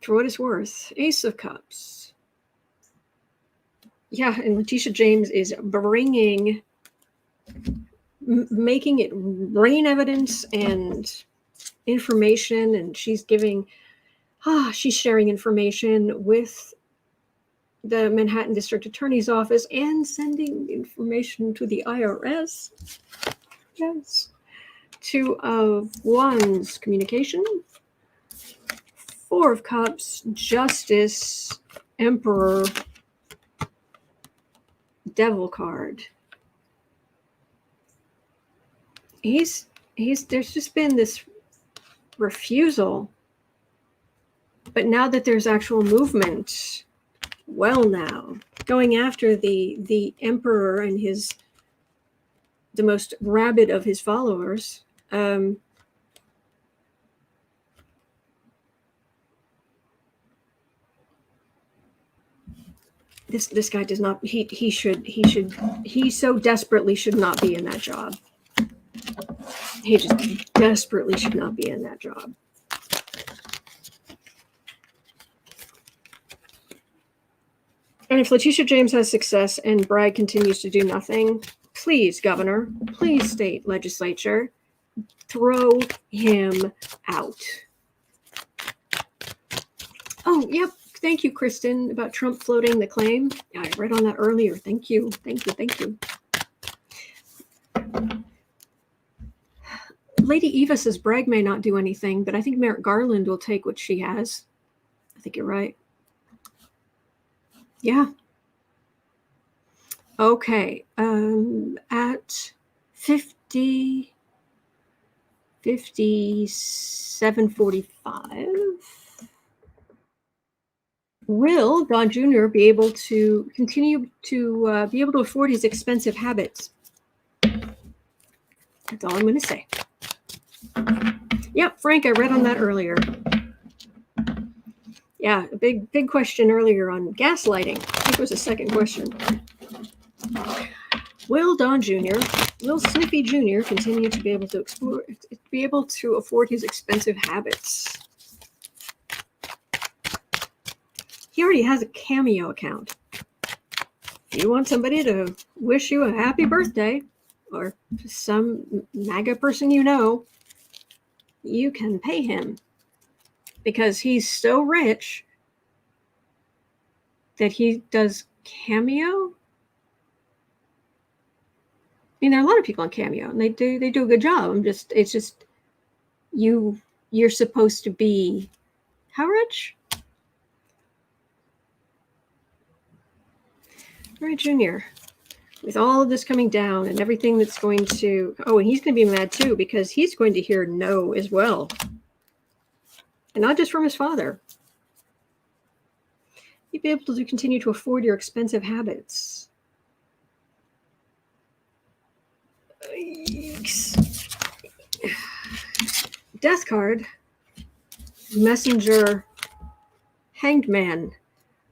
for what it's worth, Ace of Cups. Yeah, and Letitia James is making it rain evidence and information, and she's sharing information with the Manhattan District Attorney's Office and sending information to the IRS. Yes. 2 of Wands, communication. 4 of Cups, Justice, Emperor, Devil card. There's just been this refusal, but now that there's actual movement, well, now going after the Emperor and the most rabid of his followers. This guy does not. He so desperately should not be in that job. He just desperately should not be in that job. And if Letitia James has success and Bragg continues to do nothing, please, Governor, please, state legislature, throw him out. Oh, yep. Thank you, Kristen, about Trump floating the claim. Yeah, I read on that earlier. Thank you. Lady Eva says Bragg may not do anything, but I think Merrick Garland will take what she has. I think you're right. Yeah. Okay. At 57:45. Will Don Jr. be able to continue to be able to afford his expensive habits? That's all I'm going to say. Yep, Frank, I read on that earlier. Yeah, a big question earlier on gaslighting. I think it was a second question. Will Don Jr., will Snippy Jr. continue to be able to afford his expensive habits? He already has a Cameo account. If you want somebody to wish you a happy birthday, or some MAGA person you know, you can pay him. Because he's so rich that he does Cameo. I mean, there are a lot of people on Cameo, and they do a good job. It's just you're supposed to be how rich? All right, Junior. With all of this coming down and everything that's going to, and he's going to be mad too because he's going to hear no as well, and not just from his father. You'd be able to continue to afford your expensive habits. Yikes. Death card, Messenger, Hanged Man.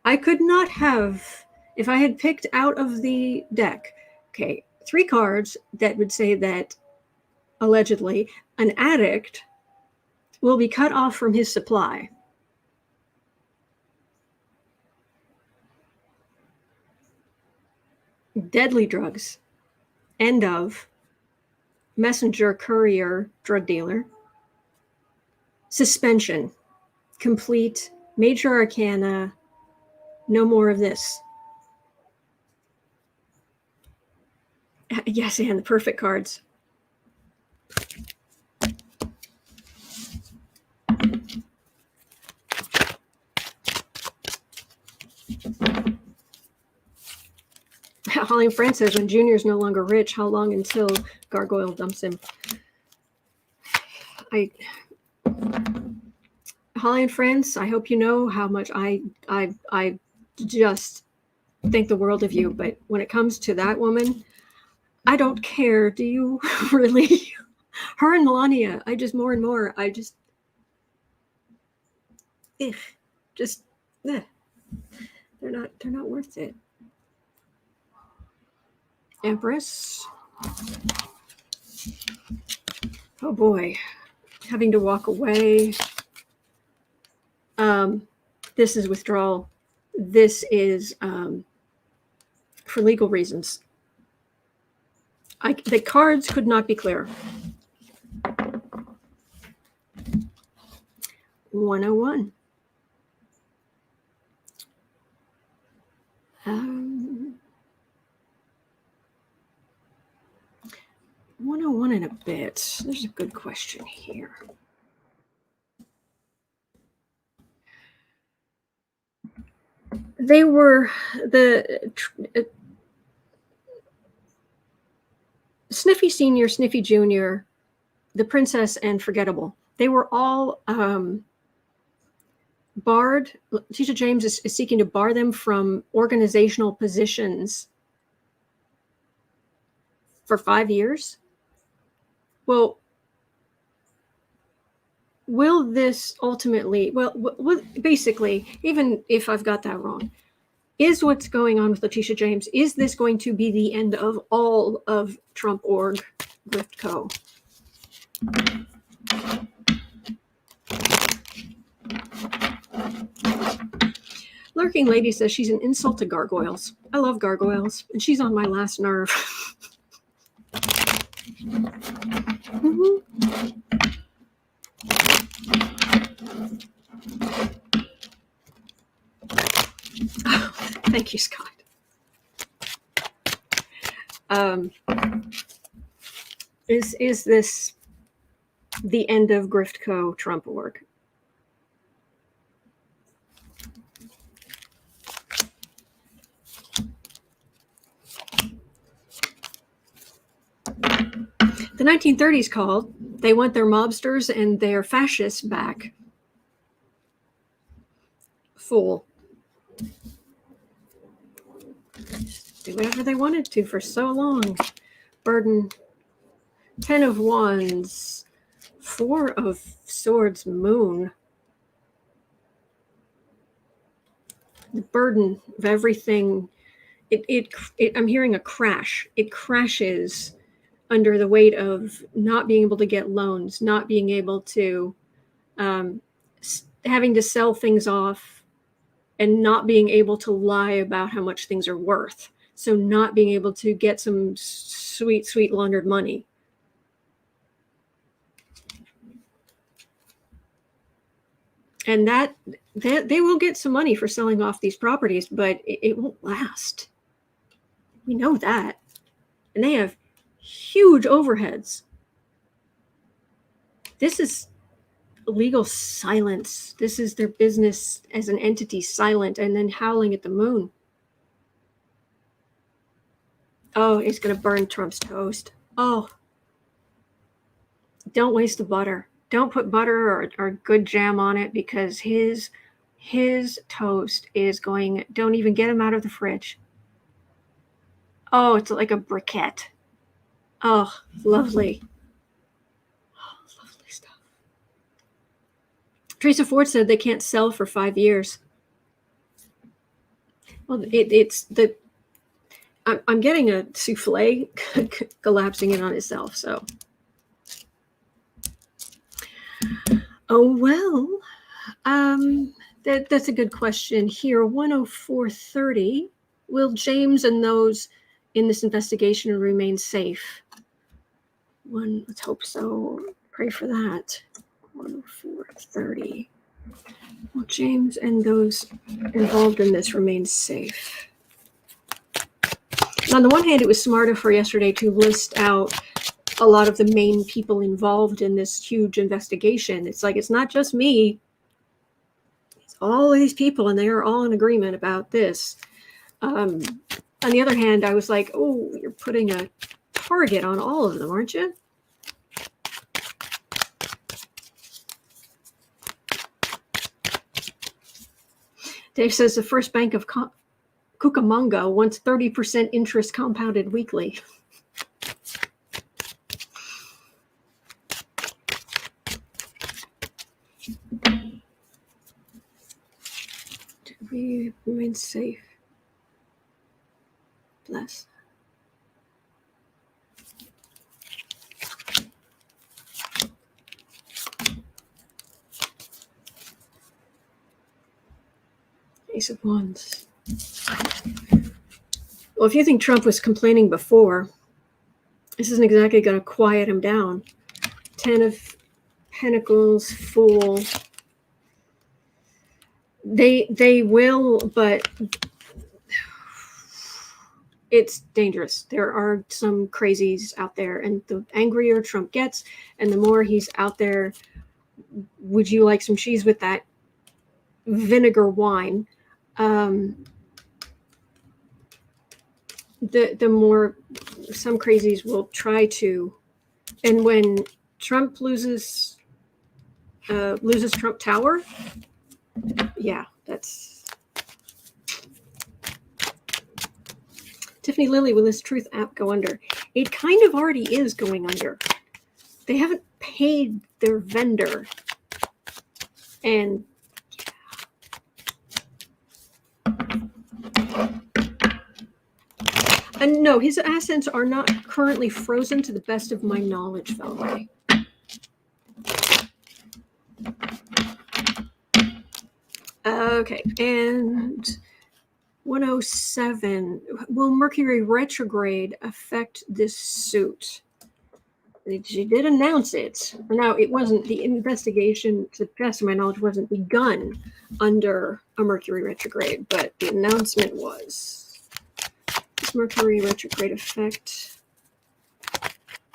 I could not have, if I had picked out of the deck, 3 cards that would say that allegedly an addict will be cut off from his supply. Deadly drugs, end of, messenger, courier, drug dealer. Suspension, complete, major arcana, No more of this. Yes, and the perfect cards. Holly and Fran says, when Junior's no longer rich, how long until Gargoyle dumps him? Holly and Friends, I hope you know how much I just think the world of you. But when it comes to that woman, I don't care. Do you really? Her and Melania, I just more and more, I just, ugh, just, ugh. They're not worth it. Empress. Oh boy, having to walk away. This is withdrawal. This is for legal reasons. The cards could not be clearer. 101. 101 in a bit. There's a good question here. They were the Sniffy Senior, Sniffy Junior, the Princess, and Forgettable. They were all barred. Letitia James is seeking to bar them from organizational positions for 5 years. Well, will this ultimately, basically, even if I've got that wrong, is what's going on with Letitia James, is this going to be the end of all of Trump org Grift Co? Lurking Lady says she's an insult to gargoyles. I love gargoyles, and she's on my last nerve. Mm-hmm. Oh, thank you, Scott. Is this the end of Grift Co. Trump org? The 1930s called. They want their mobsters and their fascists back. Fool. Do whatever they wanted to for so long. Burden. 10 of Wands. 4 of Swords. Moon. The burden of everything. I'm hearing a crash. It crashes under the weight of not being able to get loans, not being able to, having to sell things off, and not being able to lie about how much things are worth. So not being able to get some sweet, sweet laundered money. And that they will get some money for selling off these properties, but it won't last. We know that. And they have huge overheads. This is legal silence. This is their business as an entity silent and then howling at the moon. Oh, it's going to burn Trump's toast. Oh, don't waste the butter. Don't put butter or good jam on it, because his toast is going, don't even get him out of the fridge. Oh, it's like a briquette. Oh, lovely. Oh, lovely stuff. Teresa Ford said they can't sell for 5 years. Well, it's the, I'm getting a souffle collapsing in on itself, so. Oh, well, that's a good question here. 104.30. Will James and those in this investigation remain safe? Let's hope so. Pray for that. 104.30. Well, James and those involved in this remain safe. On the one hand, it was smarter for yesterday to list out a lot of the main people involved in this huge investigation. It's like, it's not just me. It's all of these people, and they are all in agreement about this. On the other hand, I was like, oh, you're putting a target on all of them, aren't you? Dave says the First Bank of Cucamonga wants 30% interest compounded weekly. Do we remain safe? Bless. Ace of Wands. Well, if you think Trump was complaining before, this isn't exactly going to quiet him down. 10 of Pentacles, Fool. They will, but it's dangerous. There are some crazies out there, and the angrier Trump gets, and the more he's out there, would you like some cheese with that vinegar wine? The more some crazies will try to, and when Trump loses Trump Tower, yeah, that's Tiffany Lilly. Will this Truth app go under? It kind of already is going under. They haven't paid their vendor, and no, his assets are not currently frozen to the best of my knowledge, Valerie. Okay, and 107. Will Mercury Retrograde affect this suit? She did announce it. Now, it wasn't, the investigation, to the best of my knowledge, wasn't begun under a Mercury Retrograde, but the announcement was. Does Mercury Retrograde affect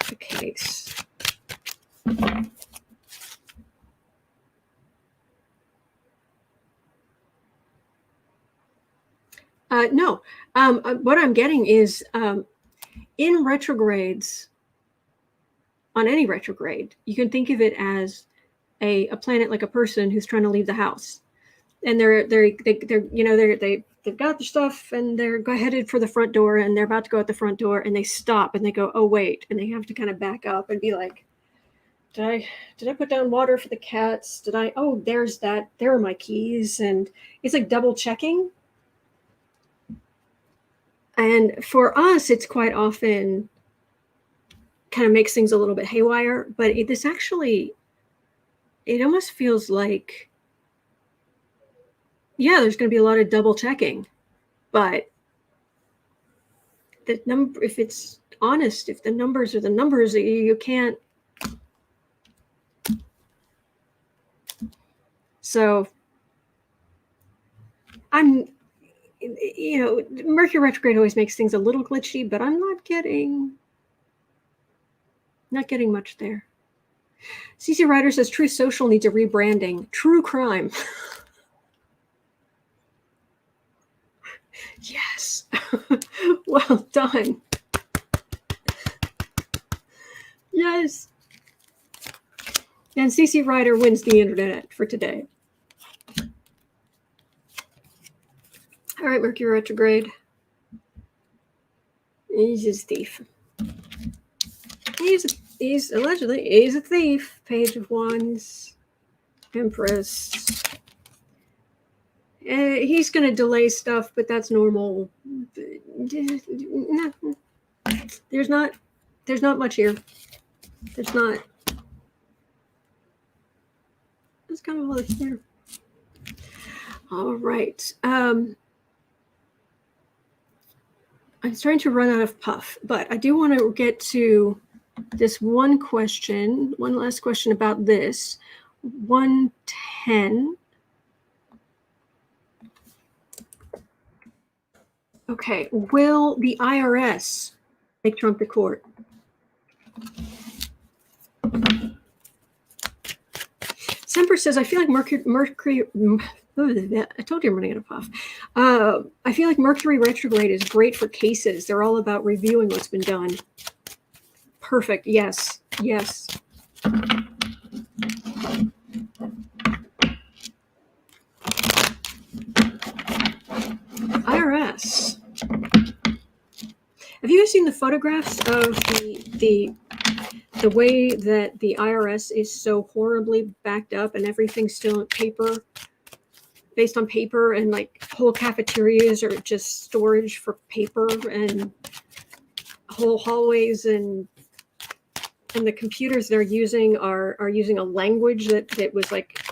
the case? No. What I'm getting is in retrogrades, on any retrograde, you can think of it as a planet like a person who's trying to leave the house, and they've got their stuff and they're headed for the front door, and they're about to go out the front door, and they stop and they go, oh wait, and they have to kind of back up and be like, did I put down water for the cats? Oh, there are my keys, and it's like double checking. And for us, it's quite often kind of makes things a little bit haywire, but this actually, it almost feels like, yeah, there's going to be a lot of double checking, but the number, if it's honest, if the numbers are the numbers, you can't. So Mercury retrograde always makes things a little glitchy, but I'm not getting much there. CC Ryder says Truth Social needs a rebranding. True crime. Yes. Well done. Yes. And CC Ryder wins the internet for today. All right, Mercury retrograde. He's a thief. He's allegedly a thief. Page of Wands, Empress. He's going to delay stuff, but that's normal. There's not much here. There's not. That's kind of all that's there. All right. I'm starting to run out of puff, but I do want to get to this one last question about this. 110. Okay, will the IRS take Trump to court? Semper says, I feel like Mercury I told you I'm running out of puff. I feel like Mercury Retrograde is great for cases. They're all about reviewing what's been done. Perfect. Yes. Yes. IRS. Have you guys seen the photographs of the way that the IRS is so horribly backed up and everything's still in paper, based on paper, and like whole cafeterias are just storage for paper, and whole hallways and the computers they're using are using a language that was like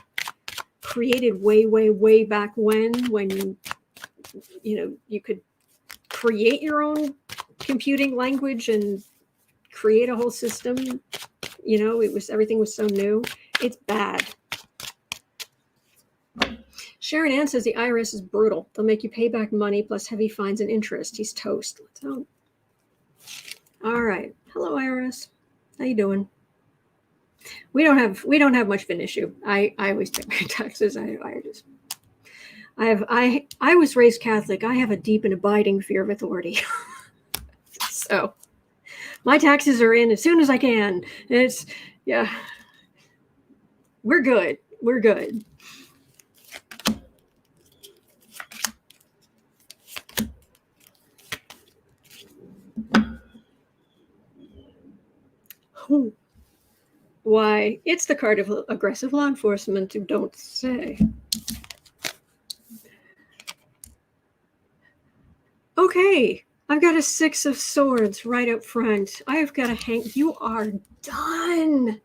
created way back when you could create your own computing language and create a whole system. Everything was so new. It's bad. Sharon Ann says the IRS is brutal. They'll make you pay back money plus heavy fines and interest. He's toast. Let's hope. All right. Hello, IRS. How you doing? We don't have much of an issue. I always pay my taxes. I was raised Catholic. I have a deep and abiding fear of authority. So my taxes are in as soon as I can. We're good. We're good. Why, it's the card of aggressive law enforcement who don't say. Okay, I've got a 6 of Swords right up front. I've got a hang. You are done.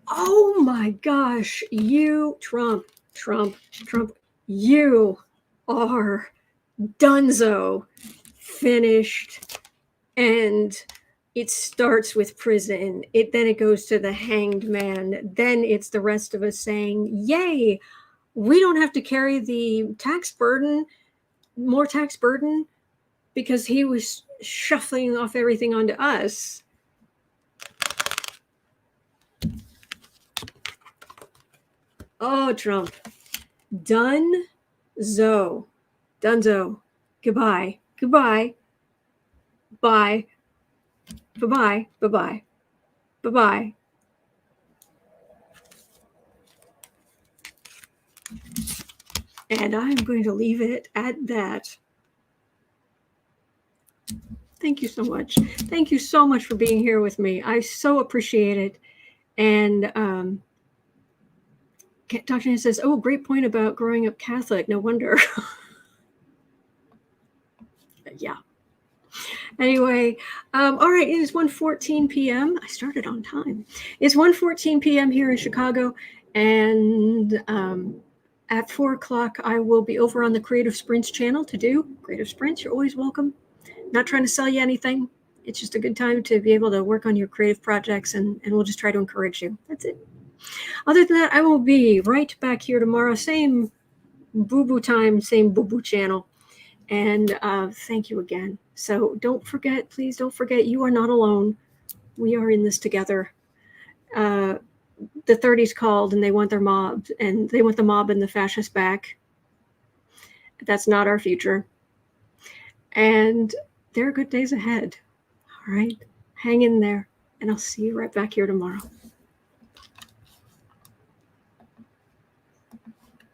Oh my gosh, you, Trump, you are donezo, finished, and it starts with prison. Then it goes to the hanged man. Then it's the rest of us saying, yay, we don't have to carry the more tax burden, because he was shuffling off everything onto us. Oh, Trump. Dunzo. Goodbye. Bye. Bye-bye. And I'm going to leave it at that. Thank you so much. Thank you so much for being here with me. I so appreciate it. And Dr. Nan says, oh, great point about growing up Catholic. No wonder. Yeah. Anyway, all right, it is 1:14 p.m. I started on time. It's 1:14 p.m. here in Chicago, and at 4 o'clock, I will be over on the Creative Sprints channel to do Creative Sprints. You're always welcome. Not trying to sell you anything. It's just a good time to be able to work on your creative projects, and we'll just try to encourage you. That's it. Other than that, I will be right back here tomorrow. Same boo-boo time, same boo-boo channel. And thank you again. So please don't forget, you are not alone. We are in this together. The 30s called and they want their mob, and they want the mob and the fascists back. That's not our future. And there are good days ahead. All right. Hang in there, and I'll see you right back here tomorrow.